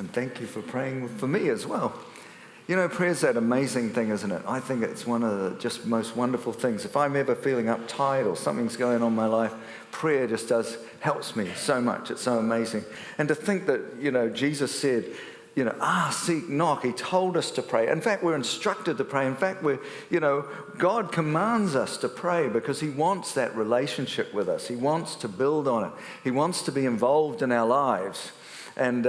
And thank you for praying for me as well. You know, prayer's that amazing thing, isn't it? I think it's one of the just most wonderful things. If I'm ever feeling uptight or something's going on in my life, prayer just helps me so much. It's so amazing. And to think that, Jesus said, seek, knock. He told us to pray. In fact, we're instructed to pray. In fact, God commands us to pray because he wants that relationship with us. He wants to build on it. He wants to be involved in our lives. And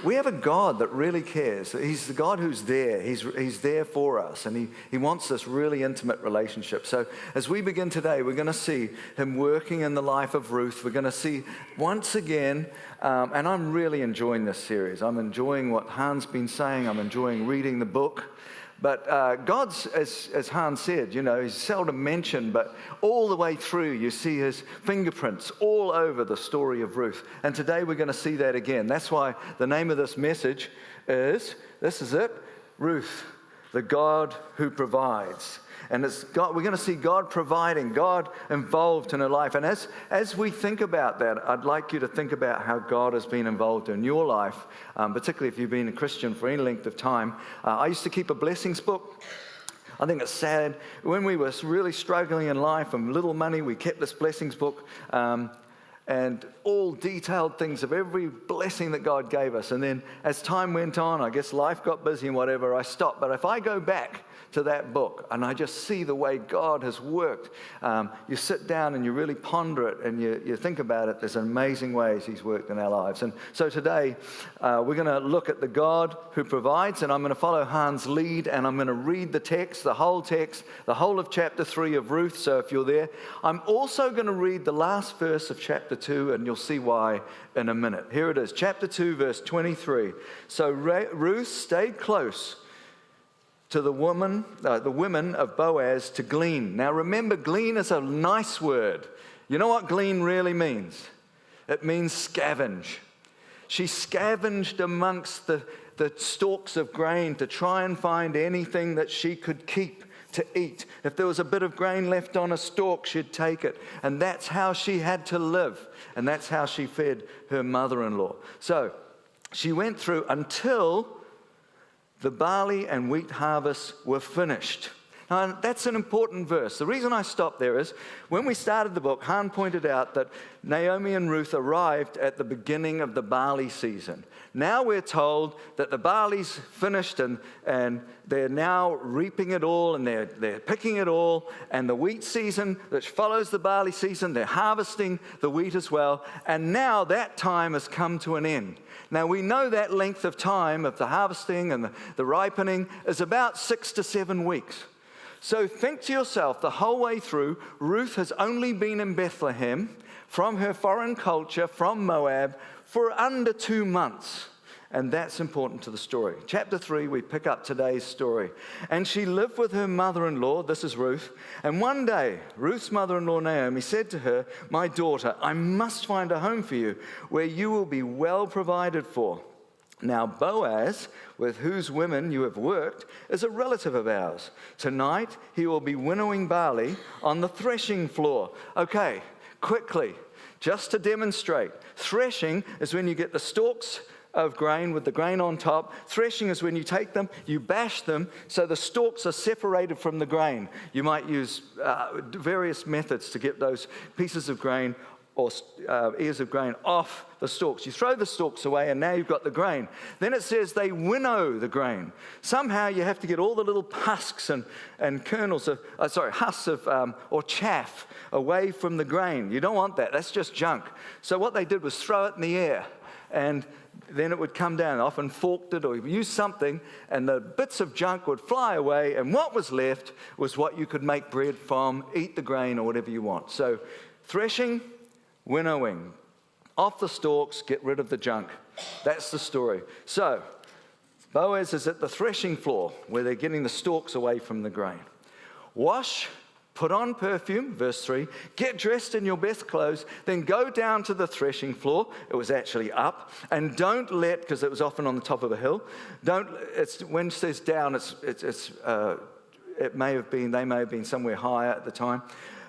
we have a God that really cares. He's the God who's there. He's there for us. And he wants this really intimate relationship. So as we begin today, we're going to see him working in the life of Ruth. We're going to see once again, and I'm really enjoying this series. I'm enjoying what Hans been saying. I'm enjoying reading the book. But God's, as Hans said, he's seldom mentioned, but all the way through you see his fingerprints all over the story of Ruth. And today we're going to see that again. That's why the name of this message is, this is it, Ruth, the God who provides. And it's God, we're going to see God providing, God involved in her life. And as we think about that, I'd like you to think about how God has been involved in your life, particularly if you've been a Christian for any length of time. I used to keep a blessings book. I think it's sad. When we were really struggling in life and little money, we kept this blessings book and all detailed things of every blessing that God gave us. And then as time went on, I guess life got busy and whatever, I stopped. But if I go back to that book and I just see the way God has worked, you sit down and you really ponder it and you think about it. There's amazing ways he's worked in our lives. And so today we're going to look at the God who provides, and I'm going to follow Hans' lead, and I'm going to read the text, the whole of chapter 3 of Ruth. So if you're there, I'm also going to read the last verse of chapter 2, and you'll see why in a minute. Here it is, chapter 2, verse 23. So Ruth stayed close to the women of Boaz to glean. Now remember, glean is a nice word. You know what glean really means? It means scavenge. She scavenged amongst the stalks of grain to try and find anything that she could keep to eat. If there was a bit of grain left on a stalk, she'd take it. And that's how she had to live. And that's how she fed her mother-in-law. So she went through until the barley and wheat harvests were finished. Now, that's an important verse. The reason I stopped there is when we started the book, Han pointed out that Naomi and Ruth arrived at the beginning of the barley season. Now we're told that the barley's finished and they're now reaping it all and they're picking it all. And the wheat season that follows the barley season, they're harvesting the wheat as well. And now that time has come to an end. Now we know that length of time of the harvesting and the ripening is about 6 to 7 weeks. So think to yourself, the whole way through, Ruth has only been in Bethlehem from her foreign culture, from Moab, for under 2 months. And that's important to the story. Chapter 3, we pick up today's story. And she lived with her mother-in-law, this is Ruth. And one day, Ruth's mother-in-law Naomi said to her, "My daughter, I must find a home for you where you will be well provided for. Now Boaz, with whose women you have worked, is a relative of ours. Tonight he will be winnowing barley on the threshing floor." Okay, quickly, just to demonstrate. Threshing is when you get the stalks of grain with the grain on top. Threshing is when you take them, you bash them so the stalks are separated from the grain. You might use various methods to get those pieces of grain or ears of grain off the stalks. You throw the stalks away and now you've got the grain. Then it says they winnow the grain. Somehow you have to get all the little husks and kernels of, husks of, or chaff away from the grain. You don't want that. That's just junk. So what they did was throw it in the air and then it would come down, often forked it or used something, and the bits of junk would fly away, and what was left was what you could make bread from, eat the grain or whatever you want. So threshing, winnowing, off the stalks, get rid of the junk. That's the story. So Boaz is at the threshing floor where they're getting the stalks away from the grain. Wash, put on perfume, verse 3, get dressed in your best clothes, then go down to the threshing floor. It was actually up. And don't let, because it was often on the top of a hill, when it says down, they may have been somewhere higher at the time.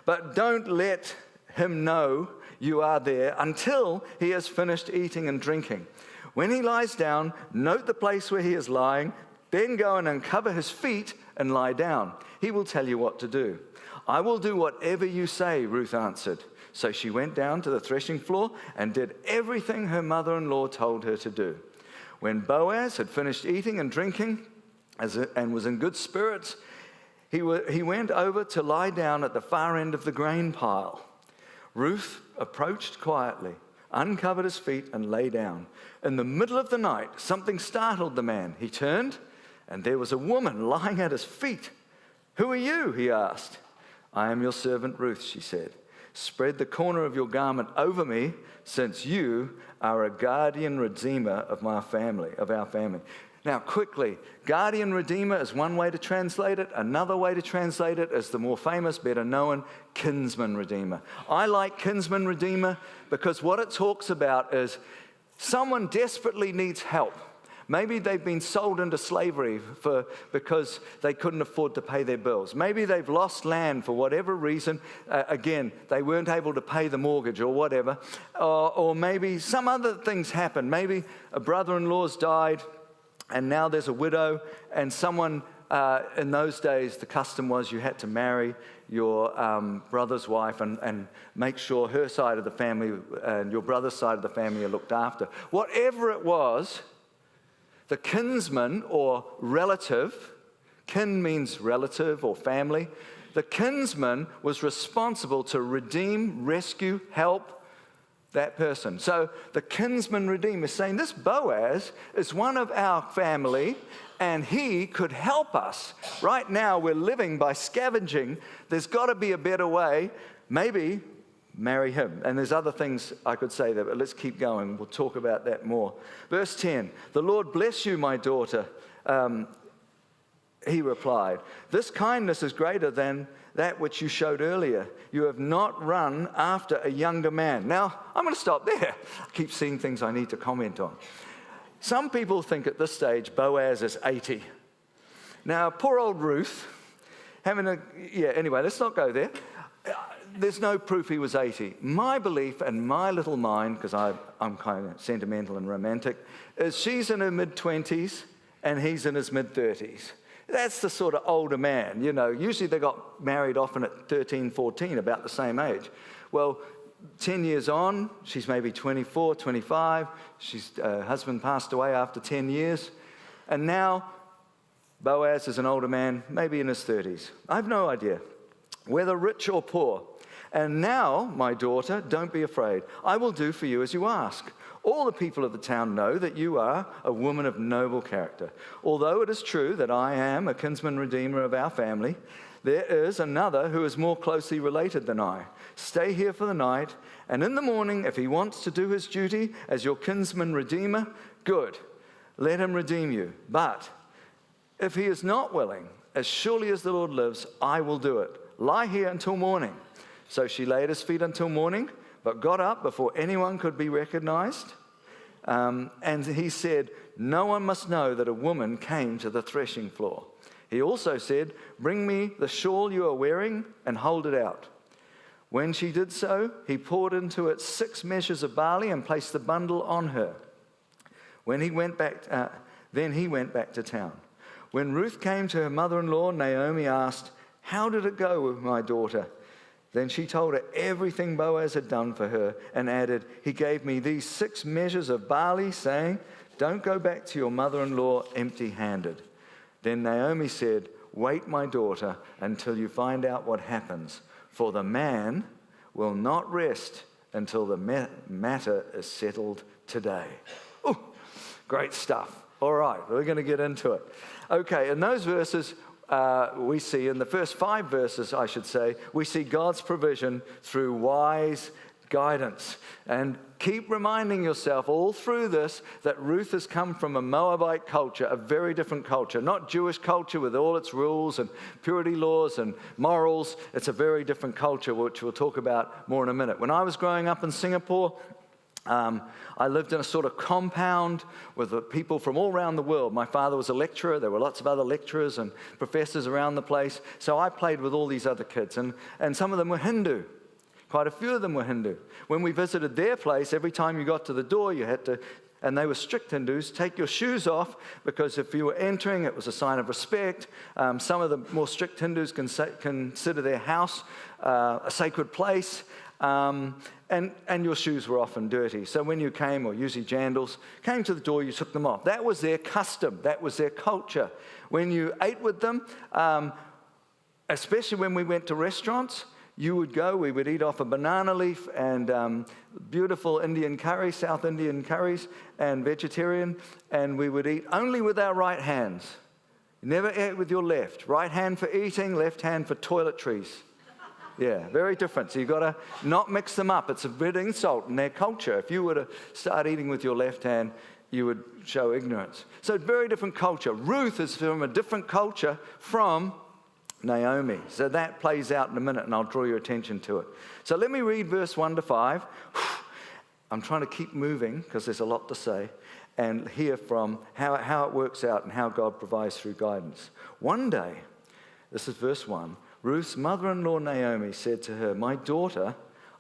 But don't let him know you are there until he has finished eating and drinking. When he lies down, note the place where he is lying, then go and uncover his feet and lie down. He will tell you what to do." "I will do whatever you say," Ruth answered. So she went down to the threshing floor and did everything her mother-in-law told her to do. When Boaz had finished eating and drinking and was in good spirits, he went over to lie down at the far end of the grain pile. Ruth approached quietly, uncovered his feet, and lay down. In the middle of the night, something startled the man. He turned, and there was a woman lying at his feet. "Who are you?" he asked. "I am your servant Ruth," she said. "Spread the corner of your garment over me, since you are a guardian redeemer of our family. Now, quickly, guardian redeemer is one way to translate it. Another way to translate it is the more famous, better known, kinsman redeemer. I like kinsman redeemer because what it talks about is someone desperately needs help. Maybe they've been sold into slavery because they couldn't afford to pay their bills. Maybe they've lost land for whatever reason. Again, they weren't able to pay the mortgage or whatever. Or maybe some other things happened. Maybe a brother-in-law's died, and now there's a widow, and someone, in those days, the custom was you had to marry your brother's wife and make sure her side of the family and your brother's side of the family are looked after. Whatever it was, the kinsman or relative, kin means relative or family, the kinsman was responsible to redeem, rescue, help that person. So the kinsman redeemer is saying this Boaz is one of our family and he could help us. Right now we're living by scavenging. There's got to be a better way. Maybe marry him. And there's other things I could say there, but let's keep going. We'll talk about that more. Verse 10, "The Lord bless you, my daughter." He replied, "This kindness is greater than that which you showed earlier. You have not run after a younger man." Now, I'm going to stop there. I keep seeing things I need to comment on. Some people think at this stage Boaz is 80. Now, poor old Ruth, anyway, let's not go there. There's no proof he was 80. My belief and my little mind, because I'm kind of sentimental and romantic, is she's in her mid-20s and he's in his mid-30s. That's the sort of older man, you know. Usually they got married often at 13, 14, about the same age. Well, 10 years on, she's maybe 24, 25. Her husband passed away after 10 years. And now Boaz is an older man, maybe in his 30s. I have no idea, whether rich or poor. "And now, my daughter, don't be afraid. I will do for you as you ask. All the people of the town know that you are a woman of noble character. Although it is true that I am a kinsman redeemer of our family, there is another who is more closely related than I. Stay here for the night, and in the morning, if he wants to do his duty as your kinsman redeemer, good, let him redeem you. But if he is not willing, as surely as the Lord lives, I will do it. Lie here until morning." So she lay at his feet until morning, but got up before anyone could be recognized. And he said, "No one must know that a woman came to the threshing floor." He also said, "Bring me the shawl you are wearing and hold it out." When she did so, he poured into it 6 measures of barley and placed the bundle on her. Then he went back to town. When Ruth came to her mother-in-law, Naomi asked, "How did it go with my daughter?" Then she told her everything Boaz had done for her and added, "He gave me these 6 measures of barley, saying, 'Don't go back to your mother-in-law empty-handed.' Then Naomi said, 'Wait, my daughter, until you find out what happens, for the man will not rest until the matter is settled today.'" Oh, great stuff. All right, we're going to get into it. Okay, in those verses, we see, in the first 5 verses, I should say, we see God's provision through wise guidance. And keep reminding yourself all through this that Ruth has come from a Moabite culture, a very different culture, not Jewish culture with all its rules and purity laws and morals. It's a very different culture, which we'll talk about more in a minute. When I was growing up in Singapore, I lived in a sort of compound with people from all around the world. My father was a lecturer. There were lots of other lecturers and professors around the place. So I played with all these other kids, and some of them were Hindu. Quite a few of them were Hindu. When we visited their place, every time you got to the door, you had to and they were strict Hindus, take your shoes off, because if you were entering, it was a sign of respect. Some of the more strict Hindus consider their house a sacred place, and your shoes were often dirty. So when you came, or usually jandals, came to the door, you took them off. That was their custom. That was their culture. When you ate with them, especially when we went to restaurants, we would eat off a banana leaf and beautiful Indian curry, South Indian curries, and vegetarian, and we would eat only with our right hands. You never ate with your left. Right hand for eating, left hand for toiletries. Yeah, very different. So you've got to not mix them up. It's a bit insult in their culture. If you were to start eating with your left hand, you would show ignorance. So very different culture. Ruth is from a different culture from Naomi. So that plays out in a minute, and I'll draw your attention to it. So let me read verse 1 to 5. I'm trying to keep moving because there's a lot to say, and hear from how it works out and how God provides through guidance. One day, this is verse 1, Ruth's mother-in-law Naomi said to her, "My daughter,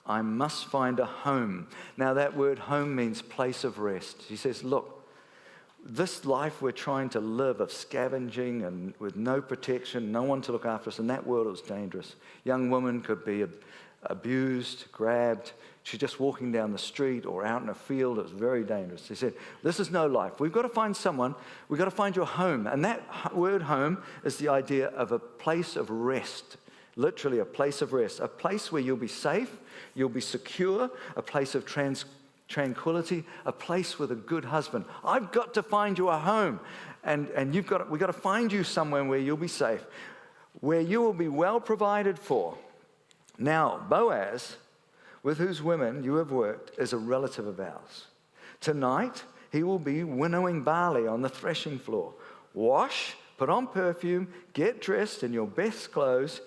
I must find a home." Now that word home means place of rest. She says, look, this life we're trying to live of scavenging and with no protection, no one to look after us, in that world it was dangerous. Young women could be abused, grabbed. She's just walking down the street or out in a field. It was very dangerous. They said, this is no life. We've got to find someone. We've got to find your home. And that word home is the idea of a place of rest, literally a place of rest, a place where you'll be safe, you'll be secure, a place of tranquility, a place with a good husband. I've got to find you a home, and we've got to find you somewhere where you'll be safe, where you will be well provided for. Now, Boaz, with whose women you have worked, is a relative of ours. Tonight, he will be winnowing barley on the threshing floor. Wash, put on perfume, get dressed in your best clothes,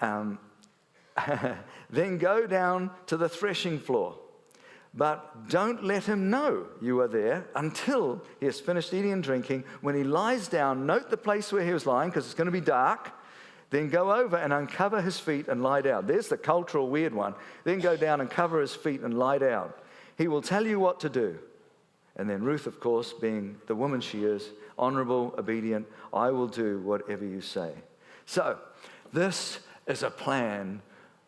then go down to the threshing floor. But don't let him know you are there until he has finished eating and drinking. When he lies down, note the place where he was lying, because it's going to be dark. Then go over and uncover his feet and lie down. There's the cultural weird one. Then go down and cover his feet and lie down. He will tell you what to do. And then Ruth, of course, being the woman she is, honorable, obedient, I will do whatever you say. So this is a plan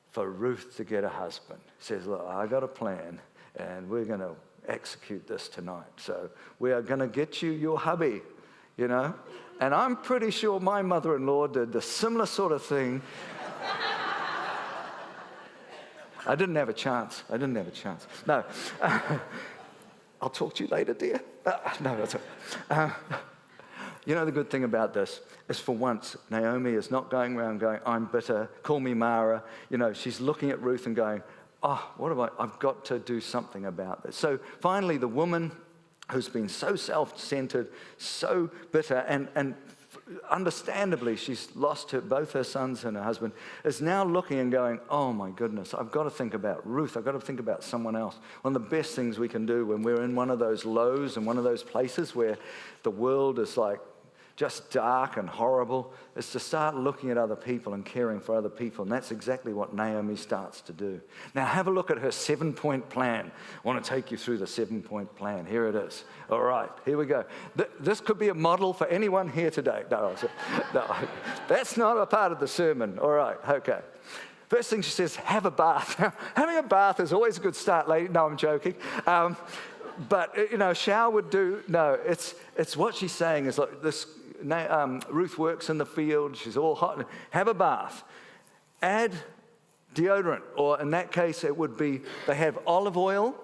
for Ruth to get a husband. Says, look, I got a plan, and we're going to execute this tonight. So we are going to get you your hubby, you know. And I'm pretty sure my mother-in-law did the similar sort of thing. I didn't have a chance. No. I'll talk to you later, dear. No, that's all. You know, the good thing about this is, for once, Naomi is not going around going, I'm bitter, call me Mara. You know, she's looking at Ruth and going, oh, I've got to do something about this. So finally, the woman who's been so self-centered, so bitter, and understandably she's lost both her sons and her husband, is now looking and going, oh my goodness, I've got to think about Ruth. I've got to think about someone else. One of the best things we can do when we're in one of those lows and one of those places where the world is like just dark and horrible, is to start looking at other people and caring for other people. And that's exactly what Naomi starts to do. Now have a look at her 7-point plan. I want to take you through the 7-point plan. Here it is. All right, here we go. This could be a model for anyone here today. No, that's not a part of the sermon. All right, okay. First thing she says, have a bath. Now, having a bath is always a good start, lady. No, I'm joking. But, you know, shower would do. No, it's what she's saying is like this. Ruth works in the field. She's all hot. Have a bath. Add deodorant, or in that case, it would be, they have olive oil,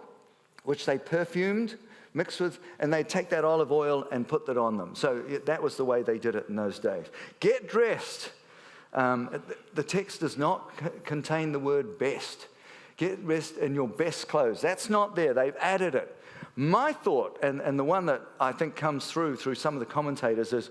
which they perfumed, mixed with, and they take that olive oil and put that on them. So that was the way they did it in those days. Get dressed. The text does not contain the word best. Get dressed in your best clothes. That's not there. They've added it. My thought, and the one that I think comes through some of the commentators, is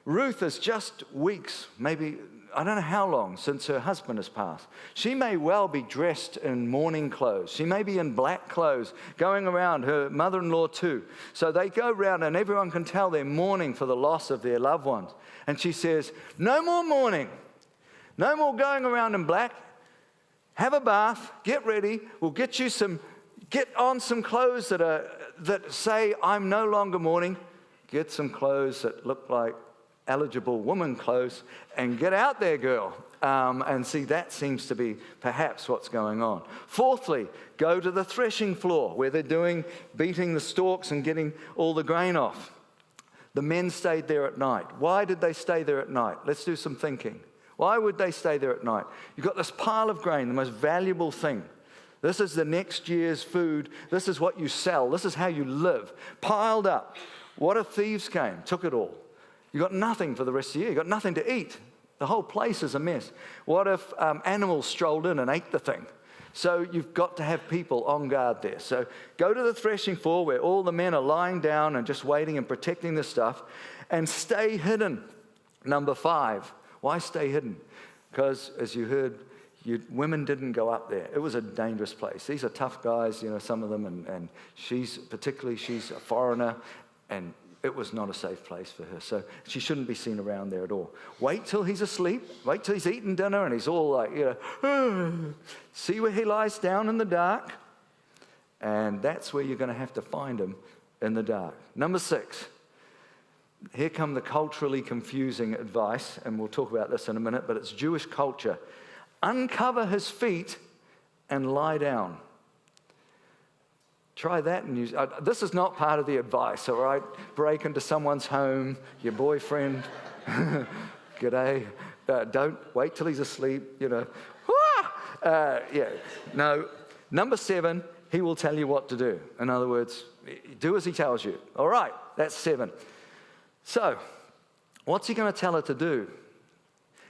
Ruth is just weeks, maybe, I don't know how long, since her husband has passed. She may well be dressed in mourning clothes. She may be in black clothes, going around, her mother-in-law too. So they go around and everyone can tell they're mourning for the loss of their loved ones. And she says, no more mourning. No more going around in black. Have a bath, get ready. We'll get on some clothes that are that say, I'm no longer mourning, get some clothes that look like eligible woman clothes and get out there, girl. And see, that seems to be perhaps what's going on. Fourthly, go to the threshing floor where they're beating the stalks and getting all the grain off. The men stayed there at night. Why did they stay there at night? Let's do some thinking. Why would they stay there at night? You've got this pile of grain, the most valuable thing. This is the next year's food. This is what you sell. This is how you live. Piled up. What if thieves came, took it all? You've got nothing for the rest of the year. You've got nothing to eat. The whole place is a mess. What if animals strolled in and ate the thing? So you've got to have people on guard there. So go to the threshing floor where all the men are lying down and just waiting and protecting the stuff, and stay hidden. Number 5, why stay hidden? Because, as you heard, women didn't go up there. It was a dangerous place. These are tough guys, some of them, and she's a foreigner, and it was not a safe place for her. So she shouldn't be seen around there at all. Wait till he's asleep. Wait till he's eaten dinner and he's all like, see where he lies down in the dark. And that's where you're going to have to find him, in the dark. Number 6. Here come the culturally confusing advice, and we'll talk about this in a minute, but it's Jewish culture. Uncover his feet and lie down. Try that and use. This is not part of the advice, all right? Break into someone's home, your boyfriend. G'day. Don't wait till he's asleep, No. Number 7, he will tell you what to do. In other words, do as he tells you. All right, that's 7. So, what's he going to tell her to do?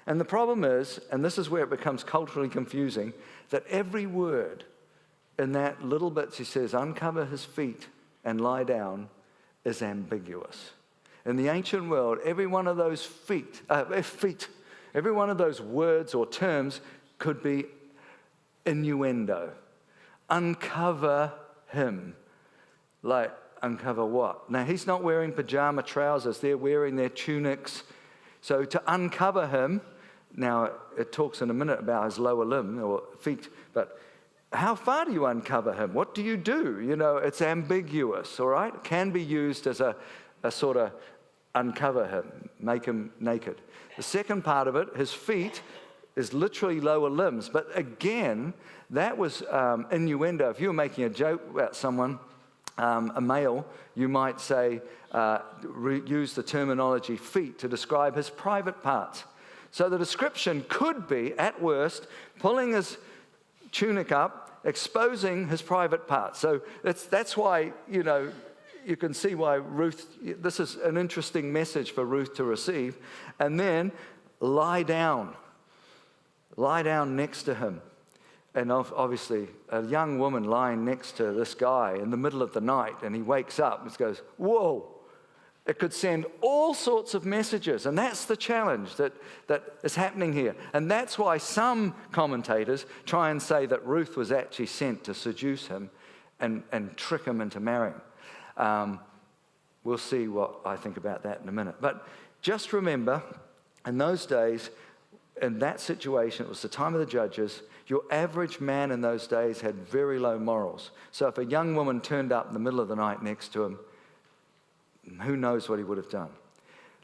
And the problem is, and this is where it becomes culturally confusing, that every word in that little bit, she says, uncover his feet and lie down, is ambiguous. In the ancient world, every one of those every one of those words or terms could be innuendo. Uncover him. Like, uncover what? Now, he's not wearing pajama trousers. They're wearing their tunics. So to uncover him, now it talks in a minute about his lower limb or feet, but how far do you uncover him? What do you do? It's ambiguous, all right? It can be used as a sort of uncover him, make him naked. The second part of it, his feet, is literally lower limbs. But again, that was innuendo. If you were making a joke about someone, a male, you might say, use the terminology feet to describe his private parts. So the description could be, at worst, pulling his tunic up, exposing his private parts. So that's why, you can see why Ruth, this is an interesting message for Ruth to receive. And then lie down next to him. And obviously, a young woman lying next to this guy in the middle of the night, and he wakes up and goes, whoa. It could send all sorts of messages, and that's the challenge that is happening here. And that's why some commentators try and say that Ruth was actually sent to seduce him and trick him into marrying. We'll see what I think about that in a minute. But just remember, in those days, in that situation, it was the time of the judges, your average man in those days had very low morals. So if a young woman turned up in the middle of the night next to him, who knows what he would have done.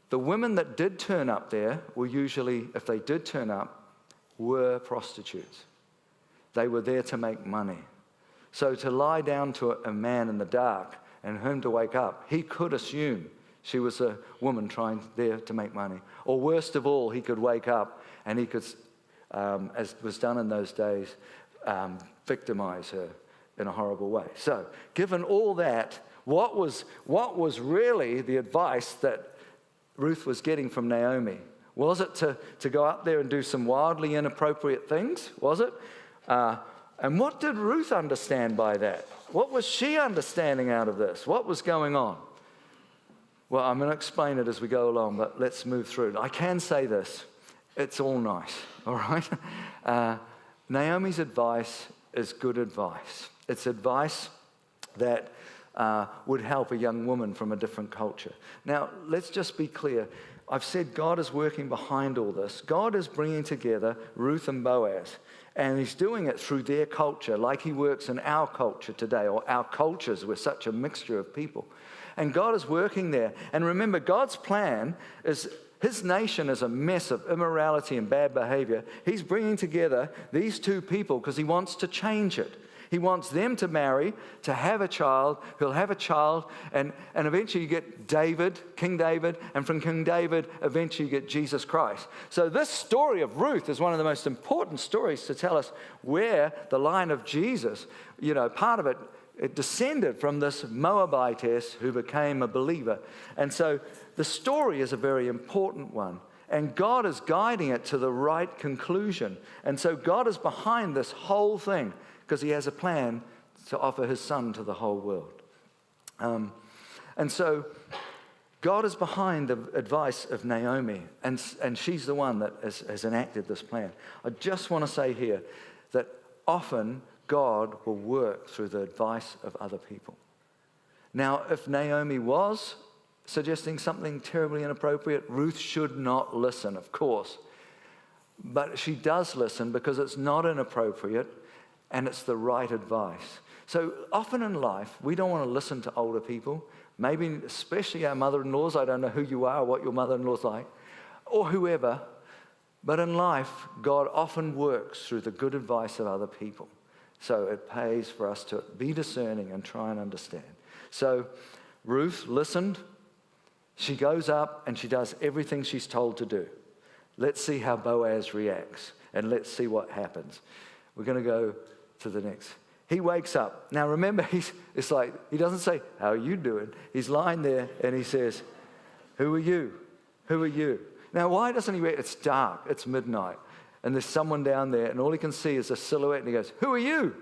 The women that did turn up there were usually, if they did turn up, were prostitutes. They were there to make money. So to lie down to a man in the dark and him to wake up, he could assume she was a woman trying there to make money. Or worst of all, he could wake up and he could, as was done in those days, victimize her in a horrible way. So given all that, what was really the advice that Ruth was getting from Naomi? Was it to go up there and do some wildly inappropriate things? Was it? And what did Ruth understand by that? What was she understanding out of this? What was going on? Well, I'm going to explain it as we go along, but let's move through. I can say this. It's all nice, all right? Naomi's advice is good advice. It's advice that would help a young woman from a different culture. Now, let's just be clear. I've said God is working behind all this. God is bringing together Ruth and Boaz. And he's doing it through their culture, like he works in our culture today, or our cultures. We're such a mixture of people. And God is working there. And remember, God's plan is, his nation is a mess of immorality and bad behavior. He's bringing together these two people because he wants to change it. He wants them to marry, to have a child. He'll have a child, and eventually you get David, King David, and from King David, eventually you get Jesus Christ. So this story of Ruth is one of the most important stories to tell us where the line of Jesus, part of it descended from this Moabitess who became a believer. And so the story is a very important one. And God is guiding it to the right conclusion. And so God is behind this whole thing, because he has a plan to offer his son to the whole world. And so God is behind the advice of Naomi, and she's the one that has enacted this plan. I just want to say here that often God will work through the advice of other people. Now, if Naomi was suggesting something terribly inappropriate, Ruth should not listen, of course. But she does listen because it's not inappropriate, and it's the right advice. So often in life, we don't want to listen to older people, maybe especially our mother-in-laws. I don't know who you are, what your mother-in-law's like, or whoever. But in life, God often works through the good advice of other people. So it pays for us to be discerning and try and understand. So Ruth listened. She goes up and she does everything she's told to do. Let's see how Boaz reacts, and let's see what happens. We're going to go to the next. He wakes up. Now remember, it's like, he doesn't say, how are you doing? He's lying there and he says, who are you? Who are you? Now why doesn't he react? It's dark, it's midnight, and there's someone down there, and all he can see is a silhouette, and he goes, who are you?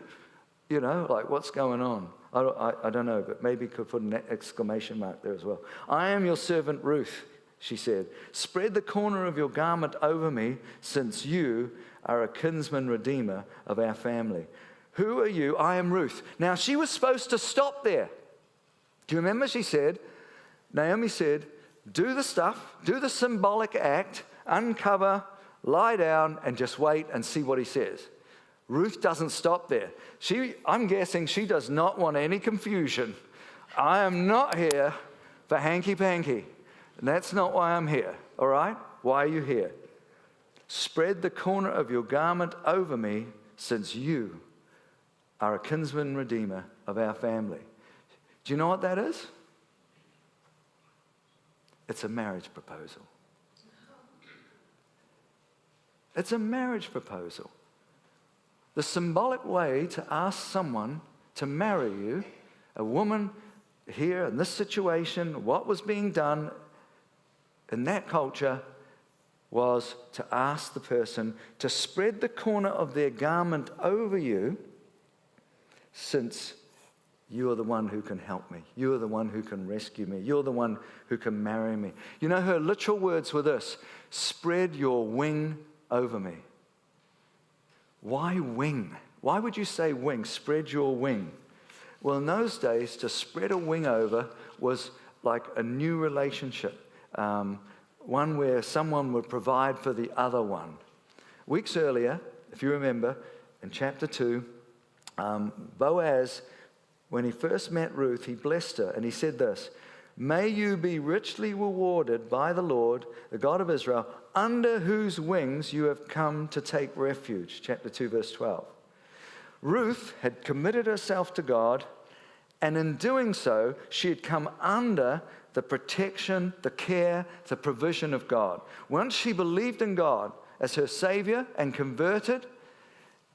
Like, what's going on? I don't know, but maybe he could put an exclamation mark there as well. I am your servant Ruth, she said. Spread the corner of your garment over me, since you are a kinsman redeemer of our family. Who are you? I am Ruth. Now, she was supposed to stop there. Do you remember? Naomi said, do the stuff, do the symbolic act, uncover, lie down, and just wait and see what he says. Ruth doesn't stop there. I'm guessing she does not want any confusion. I am not here for hanky-panky. And that's not why I'm here, all right? Why are you here? Spread the corner of your garment over me, since you are a kinsman redeemer of our family. Do you know what that is? It's a marriage proposal. It's a marriage proposal. The symbolic way to ask someone to marry you, a woman here in this situation, what was being done in that culture was to ask the person to spread the corner of their garment over you, since you are the one who can help me. You are the one who can rescue me. You're the one who can marry me. Her literal words were this: spread your wing over me. Why wing? Why would you say wing? Spread your wing. Well, in those days, to spread a wing over was like a new relationship, one where someone would provide for the other one. Weeks earlier, if you remember, in chapter 2, Boaz, when he first met Ruth, he blessed her, and he said this: may you be richly rewarded by the Lord, the God of Israel, under whose wings you have come to take refuge. Chapter 2, verse 12. Ruth had committed herself to God, and in doing so, she had come under the protection, the care, the provision of God. Once she believed in God as her Savior and converted,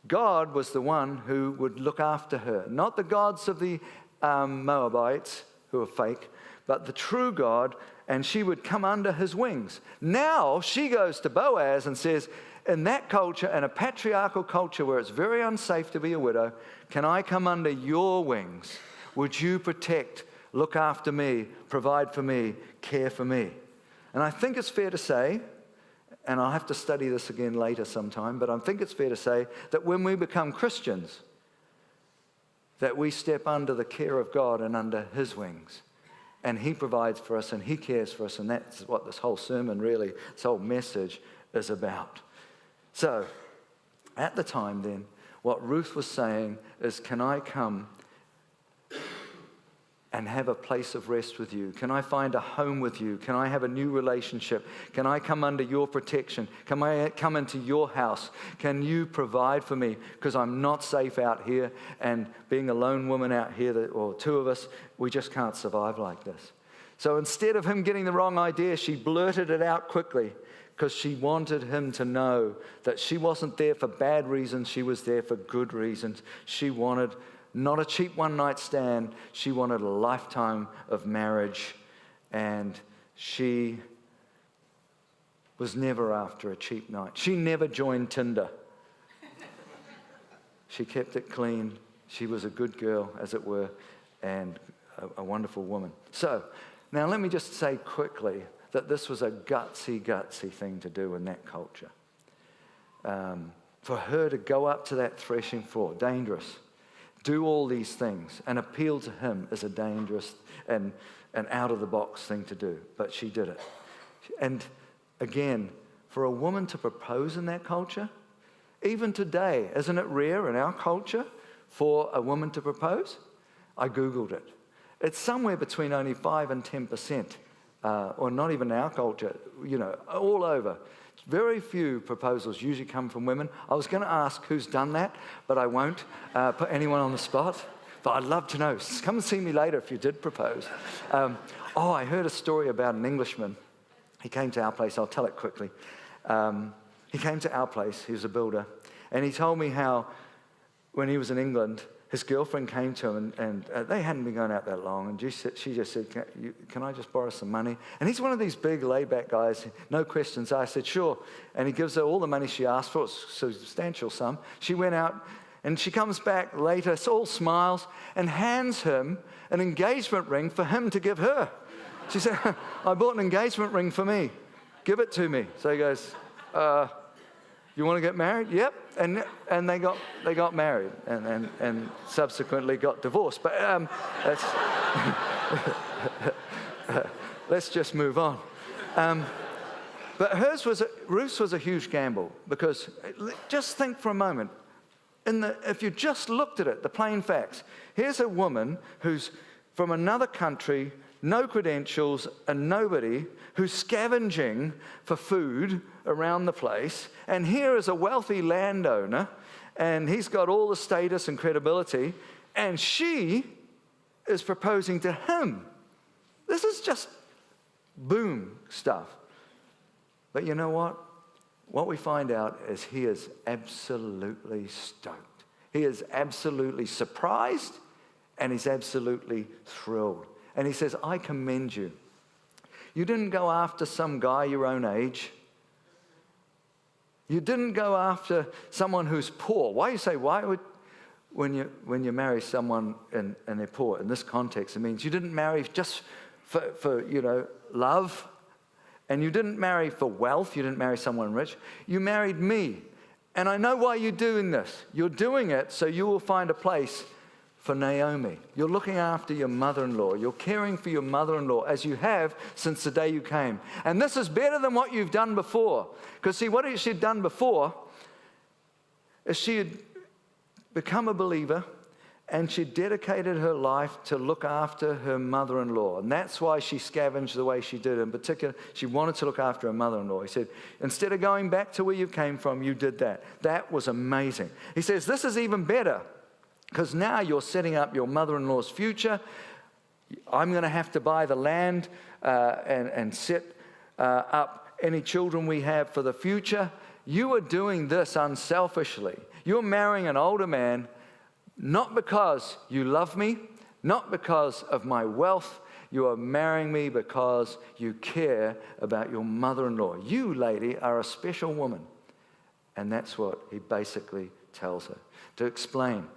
God was the one who would look after her. Not the gods of the Moabites, who are fake, but the true God, and she would come under his wings. Now she goes to Boaz and says, in that culture, in a patriarchal culture where it's very unsafe to be a widow, can I come under your wings? Would you protect, look after me, provide for me, care for me? And I think it's fair to say, and I'll have to study this again later sometime, but I think it's fair to say that when we become Christians, that we step under the care of God and under his wings. And he provides for us and he cares for us, and that's what this whole sermon really, this whole message is about. So, At the time then, what Ruth was saying is, can I come and have a place of rest with you? Can I find a home with you? Can I have a new relationship? Can I come under your protection? Can I come into your house? Can you provide for me? Because I'm not safe out here, and being a lone woman out here, or two of us, we just can't survive like this. So instead of him getting the wrong idea, she blurted it out quickly, because she wanted him to know that she wasn't there for bad reasons, she was there for good reasons. She wanted not a cheap one-night stand. She wanted a lifetime of marriage, and she was never after a cheap night. She never joined Tinder. She kept it clean. She was a good girl, as it were, and a wonderful woman. So, now let me just say quickly that this was a gutsy thing to do in that culture. For her to go up to that threshing floor, dangerous, do all these things and appeal to him is a dangerous and out-of-the-box thing to do. But she did it. And again, for a woman to propose in that culture, even today, isn't it rare in our culture for a woman to propose? I Googled it. It's somewhere between only 5 and 10%, or not even our culture, all over. Very few proposals usually come from women. I was going to ask who's done that, but I won't put anyone on the spot. But I'd love to know. Come and see me later if you did propose. I heard a story about an Englishman. He came to our place. I'll tell it quickly. He came to our place. He was a builder. And he told me how when he was in England, his girlfriend came to him, and they hadn't been going out that long, and she just said, can I just borrow some money? And he's one of these big, laid-back guys, no questions. I said, sure. And he gives her all the money she asked for, it's a substantial sum. She went out, and she comes back later, all smiles, and hands him an engagement ring for him to give her. She said, I bought an engagement ring for me. Give it to me. So he goes, you want to get married? Yep. And they got married and subsequently got divorced. But let's just move on. But Ruth's was a huge gamble, because just think for a moment. If you just looked at it, the plain facts. Here's a woman who's from another country, no credentials, and nobody, who's scavenging for food around the place. And here is a wealthy landowner, and he's got all the status and credibility, and she is proposing to him. This is just boom stuff. But you know what? What we find out is he is absolutely stoked. He is absolutely surprised, and he's absolutely thrilled. And he says, I commend you. You didn't go after some guy your own age. You didn't go after someone who's poor. Why would when you marry someone and they're poor, in this context, it means you didn't marry just for love, and you didn't marry for wealth. You didn't marry someone rich. You married me. And I know why you're doing this. You're doing it so you will find a place for Naomi. You're looking after your mother-in-law. You're caring for your mother-in-law, as you have since the day you came. And this is better than what you've done before. Because see, what she'd done before is she had become a believer, and she dedicated her life to look after her mother-in-law. And that's why she scavenged the way she did. In particular, she wanted to look after her mother-in-law. He said, instead of going back to where you came from, you did that. That was amazing. He says, this is even better, because now you're setting up your mother-in-law's future. I'm going to have to buy the land and set up any children we have for the future. You are doing this unselfishly. You're marrying an older man, not because you love me, not because of my wealth. You are marrying me because you care about your mother-in-law. You, lady, are a special woman. And that's what he basically tells her. To explain,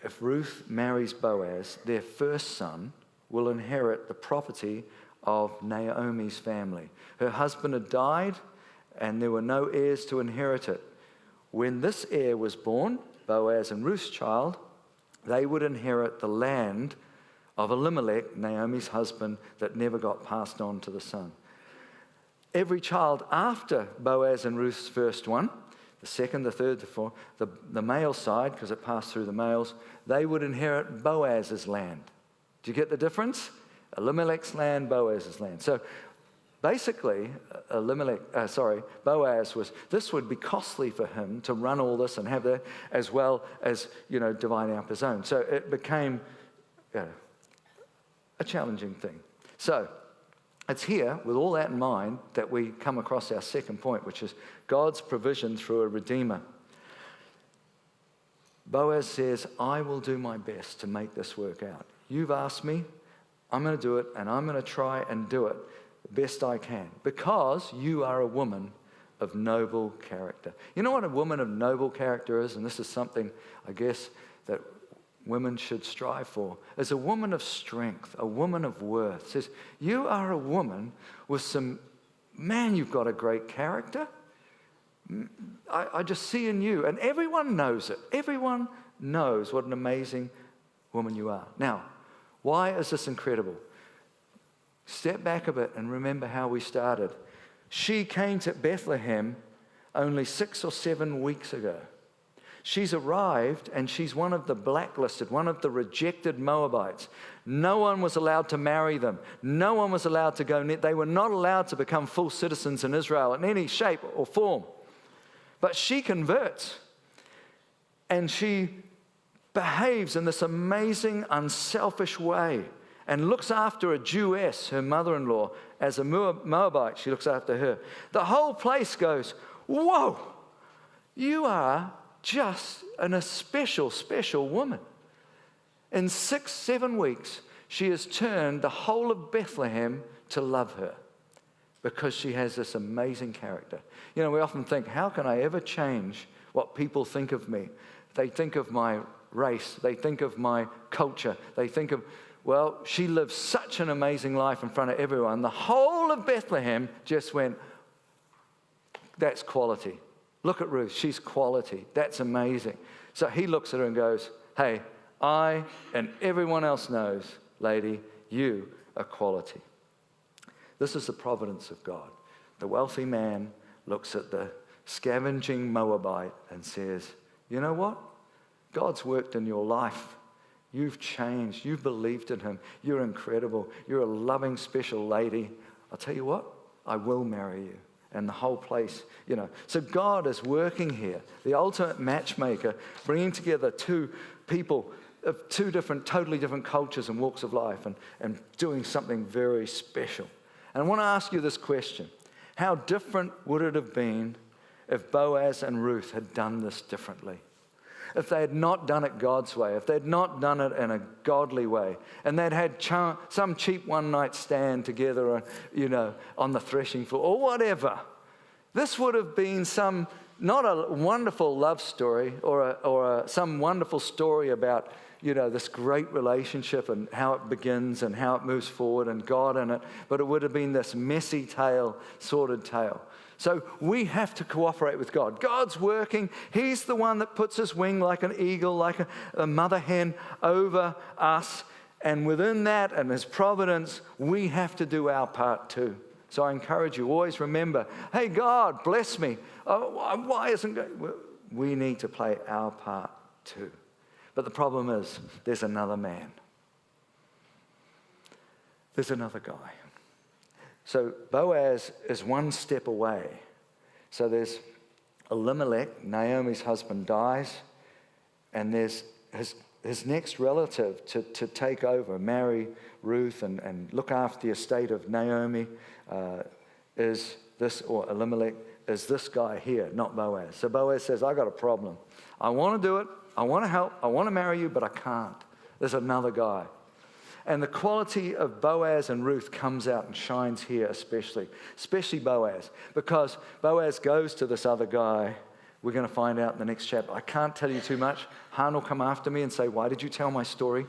if Ruth marries Boaz, their first son will inherit the property of Naomi's family. Her husband had died, and there were no heirs to inherit it. When this heir was born, Boaz and Ruth's child, they would inherit the land of Elimelech, Naomi's husband, that never got passed on to the son. Every child after Boaz and Ruth's first one, the second, the third, the fourth, the male side, because it passed through the males, they would inherit Boaz's land. Do you get the difference? Elimelech's land, Boaz's land. So basically, Boaz this would be costly for him to run all this and have that, as well as, dividing up his own. So it became a challenging thing. So it's here, with all that in mind, that we come across our second point, which is God's provision through a redeemer. Boaz says, I will do my best to make this work out. You've asked me, I'm going to do it, and I'm going to try and do it the best I can, because you are a woman of noble character. You know what a woman of noble character is? And this is something, I guess, that women should strive for, is a woman of strength, a woman of worth. It says, you are a woman with you've got a great character. I just see in you, and everyone knows it. Everyone knows what an amazing woman you are. Now, why is this incredible? Step back a bit and remember how we started. She came to Bethlehem only 6 or 7 weeks ago. She's arrived, and she's one of the blacklisted, one of the rejected Moabites. No one was allowed to marry them. No one was allowed to go near. They were not allowed to become full citizens in Israel in any shape or form. But she converts, and she behaves in this amazing, unselfish way and looks after a Jewess, her mother-in-law. As a Moabite, she looks after her. The whole place goes, whoa, you are just a special, special woman. In 6, 7 weeks, she has turned the whole of Bethlehem to love her because she has this amazing character. We often think, how can I ever change what people think of me? They think of my race. They think of my culture. They think of, well, she lived such an amazing life in front of everyone. The whole of Bethlehem just went, that's quality. Look at Ruth. She's quality. That's amazing. So he looks at her and goes, hey, I and everyone else knows, lady, you are quality. This is the providence of God. The wealthy man looks at the scavenging Moabite and says, you know what? God's worked in your life. You've changed. You've believed in him. You're incredible. You're a loving, special lady. I'll tell you what, I will marry you. And the whole place, So God is working here, the ultimate matchmaker, bringing together two people of two totally different cultures and walks of life and doing something very special. And I want to ask you this question. How different would it have been if Boaz and Ruth had done this differently? If they had not done it God's way, if they had not done it in a godly way, and they'd had some cheap one-night stand together, on the threshing floor, or whatever, this would have been not a wonderful love story or some wonderful story about, this great relationship and how it begins and how it moves forward and God in it, but it would have been this messy tale, sordid tale. So we have to cooperate with God. God's working. He's the one that puts his wing like an eagle, like a mother hen over us. And within that and his providence, we have to do our part too. So I encourage you, always remember, hey, God, bless me. Oh, why isn't God? We need to play our part too. But the problem is, there's another man. There's another guy. So Boaz is one step away. So there's Elimelech, Naomi's husband, dies, and there's his next relative to take over, marry Ruth and look after the estate of Naomi, Elimelech is this guy here, not Boaz. So Boaz says, I got a problem. I want to do it. I want to help. I want to marry you, but I can't. There's another guy. And the quality of Boaz and Ruth comes out and shines here especially Boaz, because Boaz goes to this other guy. We're going to find out in the next chapter. I can't tell you too much. Han will come after me and say, why did you tell my story?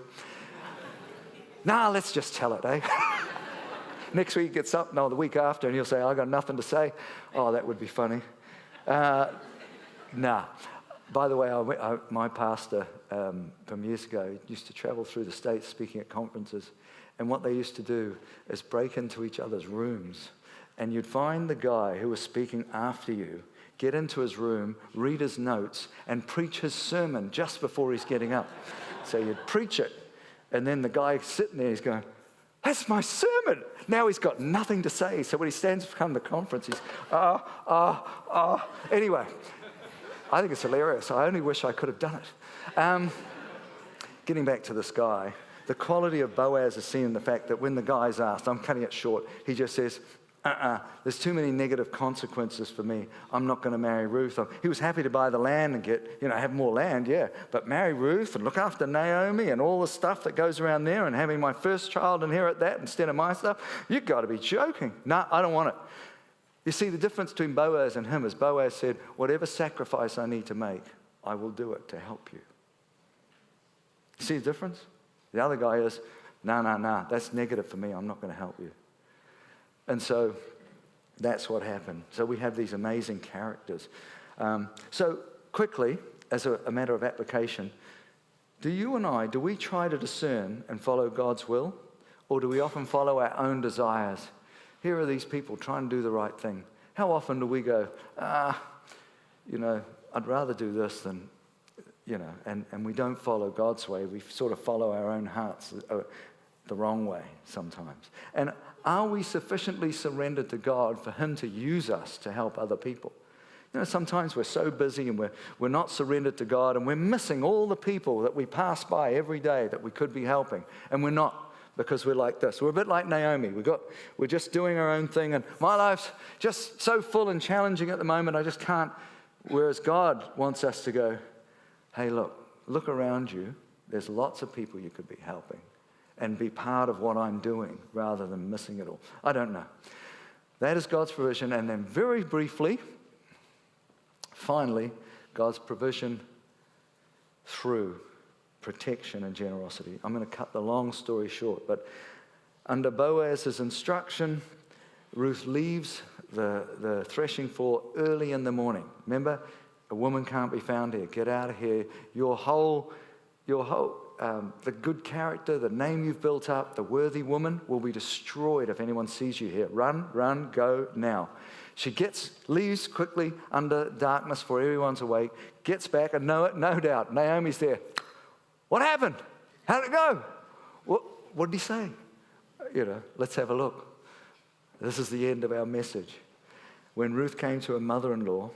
Let's just tell it, eh? Next week he gets up, the week after, and he'll say, I got nothing to say. Oh, that would be funny. By the way, my pastor from years ago used to travel through the States speaking at conferences, and what they used to do is break into each other's rooms, and you'd find the guy who was speaking after you get into his room, read his notes, and preach his sermon just before he's getting up. So you'd preach it, and then the guy sitting there, he's going, that's my sermon. Now he's got nothing to say. So when he stands to come to the conference, he's, Anyway, I think it's hilarious. I only wish I could have done it. Getting back to this guy, the quality of Boaz is seen in the fact that when the guy's asked, I'm cutting it short, he just says, there's too many negative consequences for me. I'm not going to marry Ruth. He was happy to buy the land and get, have more land, yeah. But marry Ruth and look after Naomi and all the stuff that goes around there and having my first child inherit that instead of my stuff? You've got to be joking. No, I don't want it. You see, the difference between Boaz and him is Boaz said, whatever sacrifice I need to make, I will do it to help you. You see the difference? The other guy is, no, that's negative for me. I'm not going to help you. And so that's what happened. So we have these amazing characters. So quickly, as a matter of application, do we try to discern and follow God's will? Or do we often follow our own desires? Here are these people trying to do the right thing. How often do we go, I'd rather do this than, and we don't follow God's way. We sort of follow our own hearts the wrong way sometimes. And are we sufficiently surrendered to God for him to use us to help other people? Sometimes we're so busy and we're not surrendered to God, and we're missing all the people that we pass by every day that we could be helping, and we're not, because we're like this. We're a bit like Naomi. We're just doing our own thing, and my life's just so full and challenging at the moment, I just can't. Whereas God wants us to go, hey, look around you. There's lots of people you could be helping, and be part of what I'm doing rather than missing it all. I don't know. That is God's provision. And then very briefly, finally, God's provision through protection and generosity. I'm going to cut the long story short, but under Boaz's instruction, Ruth leaves the threshing floor early in the morning. Remember, a woman can't be found here. Get out of here. Your whole the good character, the name you've built up, the worthy woman will be destroyed if anyone sees you here. Run, go now. She leaves quickly under darkness for everyone's awake, gets back, and no doubt, Naomi's there. What happened? How did it go? What did he say? Let's have a look. This is the end of our message. When Ruth came to her mother-in-law,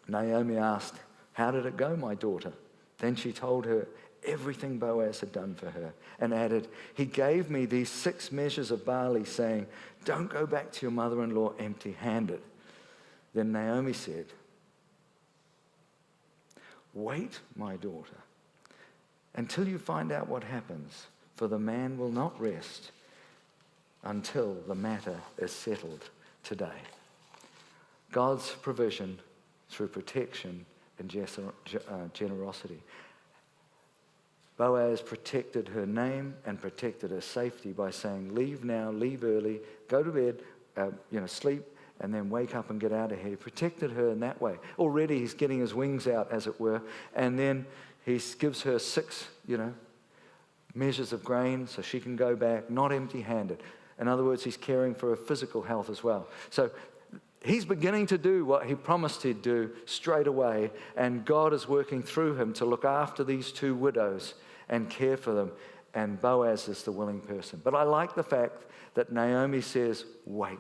Naomi asked, how did it go, my daughter? Then she told her everything Boaz had done for her, and added, he gave me these 6 measures of barley, saying, don't go back to your mother-in-law empty-handed. Then Naomi said, wait, my daughter, until you find out what happens, for the man will not rest until the matter is settled today. God's provision through protection and generosity. Boaz protected her name and protected her safety by saying, leave now, leave early, go to bed, sleep, and then wake up and get out of here. He protected her in that way. Already he's getting his wings out, as it were, and then he gives her 6, measures of grain so she can go back, not empty-handed. In other words, he's caring for her physical health as well. So he's beginning to do what he promised he'd do straight away, and God is working through him to look after these 2 widows and care for them, and Boaz is the willing person. But I like the fact that Naomi says, wait.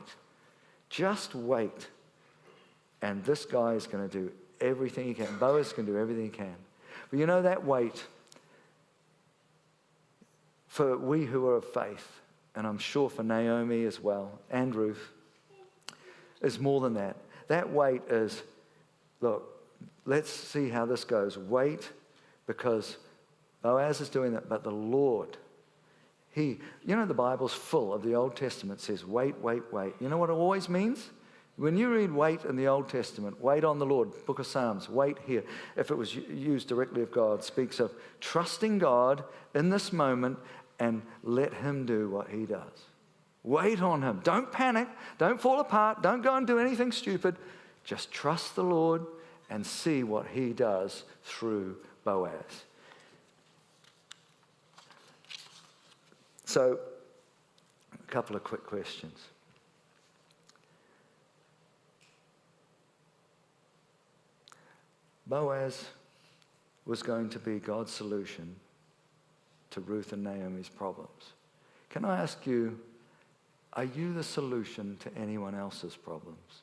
Just wait. And this guy is going to do everything he can. Boaz can do everything he can. But that wait, for we who are of faith, and I'm sure for Naomi as well, and Ruth, is more than that. That wait is, look, let's see how this goes. Wait, because Boaz is doing that, but the Lord, the Bible's full of the Old Testament says, wait. You know what it always means? When you read wait in the Old Testament, wait on the Lord, Book of Psalms, wait here. If it was used directly of God, speaks of trusting God in this moment and let him do what he does. Wait on him. Don't panic. Don't fall apart. Don't go and do anything stupid. Just trust the Lord and see what he does through Boaz. So, a couple of quick questions. Boaz was going to be God's solution to Ruth and Naomi's problems. Can I ask you, are you the solution to anyone else's problems?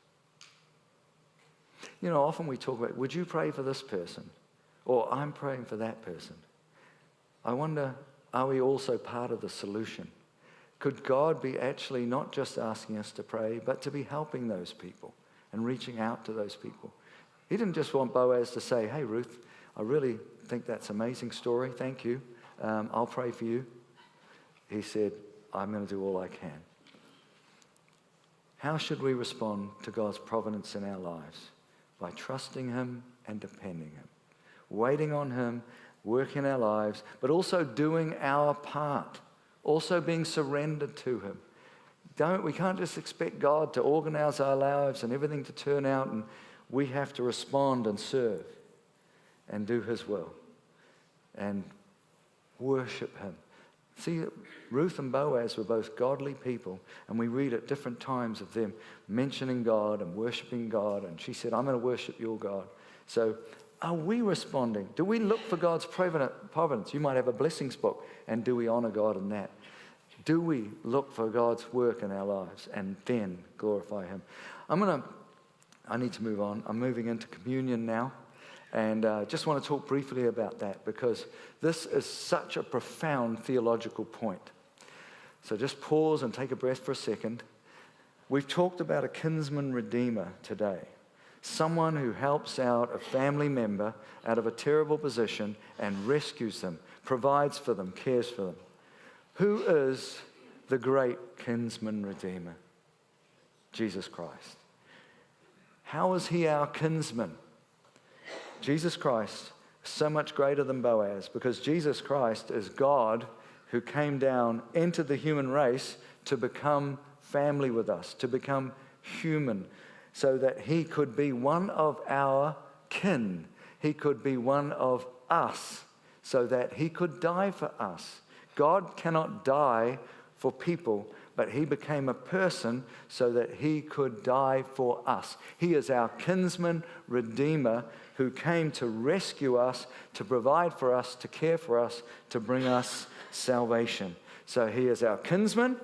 You know, often we talk about, would you pray for this person? Or I'm praying for that person. I wonder, are we also part of the solution? Could God be actually not just asking us to pray, but to be helping those people and reaching out to those people? He didn't just want Boaz to say, hey, Ruth, I really think that's an amazing story. Thank you. I'll pray for you. He said, I'm going to do all I can. How should we respond to God's providence in our lives? By trusting him and depending him, waiting on him, working our lives, but also doing our part, also being surrendered to him. We can't just expect God to organize our lives and everything to turn out, and we have to respond and serve and do his will and worship him. See, Ruth and Boaz were both godly people, and we read at different times of them mentioning God and worshiping God, and she said, I'm going to worship your God. So are we responding? Do we look for God's providence? You might have a blessings book, and do we honor God in that? Do we look for God's work in our lives and then glorify him? I need to move on. I'm moving into communion now. And just want to talk briefly about that because this is such a profound theological point. So just pause and take a breath for a second. We've talked about a kinsman redeemer today. Someone who helps out a family member out of a terrible position and rescues them, provides for them, cares for them. Who is the great kinsman redeemer? Jesus Christ. How is he our kinsman? Jesus Christ is so much greater than Boaz because Jesus Christ is God who came down, entered the human race to become family with us, to become human, so that he could be one of our kin. He could be one of us, so that he could die for us. God cannot die for people, but he became a person so that he could die for us. He is our kinsman redeemer who came to rescue us, to provide for us, to care for us, to bring us salvation. So he is our kinsman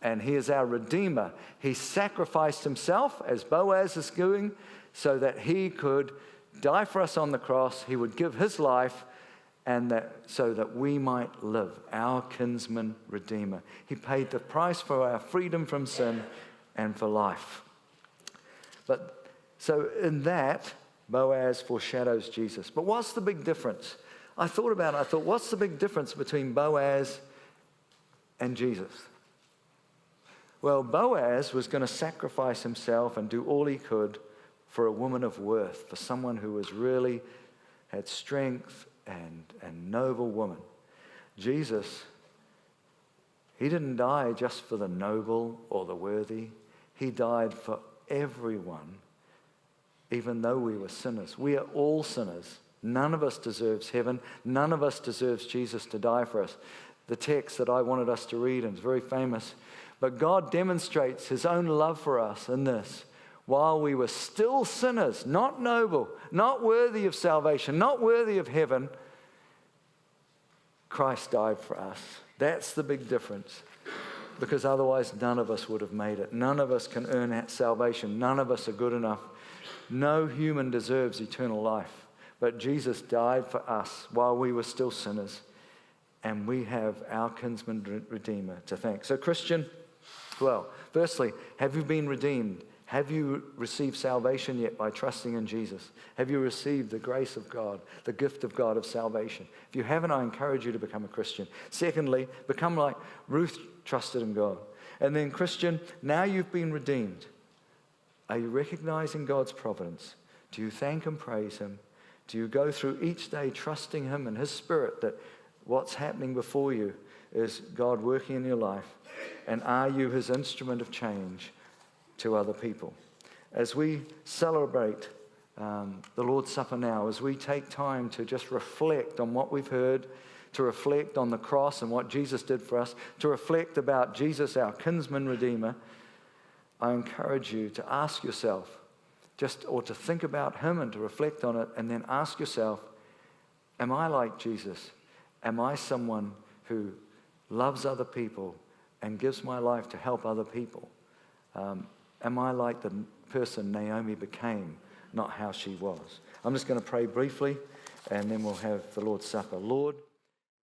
and he is our redeemer. He sacrificed himself, as Boaz is doing, so that he could die for us on the cross. He would give his life so that we might live, our kinsman redeemer. He paid the price for our freedom from sin and for life. So in that, Boaz foreshadows Jesus. But what's the big difference? I thought, what's the big difference between Boaz and Jesus? Well, Boaz was going to sacrifice himself and do all he could for a woman of worth, for someone who was really had strength and noble woman. Jesus, he didn't die just for the noble or the worthy. He died for everyone, even though we were sinners. We are all sinners. None of us deserves heaven. None of us deserves Jesus to die for us. The text that I wanted us to read, and it's very famous, but God demonstrates his own love for us in this. While we were still sinners, not noble, not worthy of salvation, not worthy of heaven, Christ died for us. That's the big difference. Because otherwise none of us would have made it. None of us can earn that salvation. None of us are good enough. No human deserves eternal life. But Jesus died for us while we were still sinners. And we have our kinsman redeemer to thank. So Christian, well, firstly, have you been redeemed? Have you received salvation yet by trusting in Jesus? Have you received the grace of God, the gift of God of salvation? If you haven't, I encourage you to become a Christian. Secondly, become like Ruth trusted in God. And then Christian, now you've been redeemed. Are you recognizing God's providence? Do you thank and praise him? Do you go through each day trusting him and his spirit that what's happening before you is God working in your life? And are you his instrument of change to other people? As we celebrate the Lord's Supper now, as we take time to just reflect on what we've heard, to reflect on the cross and what Jesus did for us, to reflect about Jesus, our kinsman redeemer, I encourage you to ask yourself, or to think about him and to reflect on it, and then ask yourself, am I like Jesus? Am I someone who loves other people and gives my life to help other people? Am I like the person Naomi became, not how she was? I'm just going to pray briefly, and then we'll have the Lord's Supper. Lord,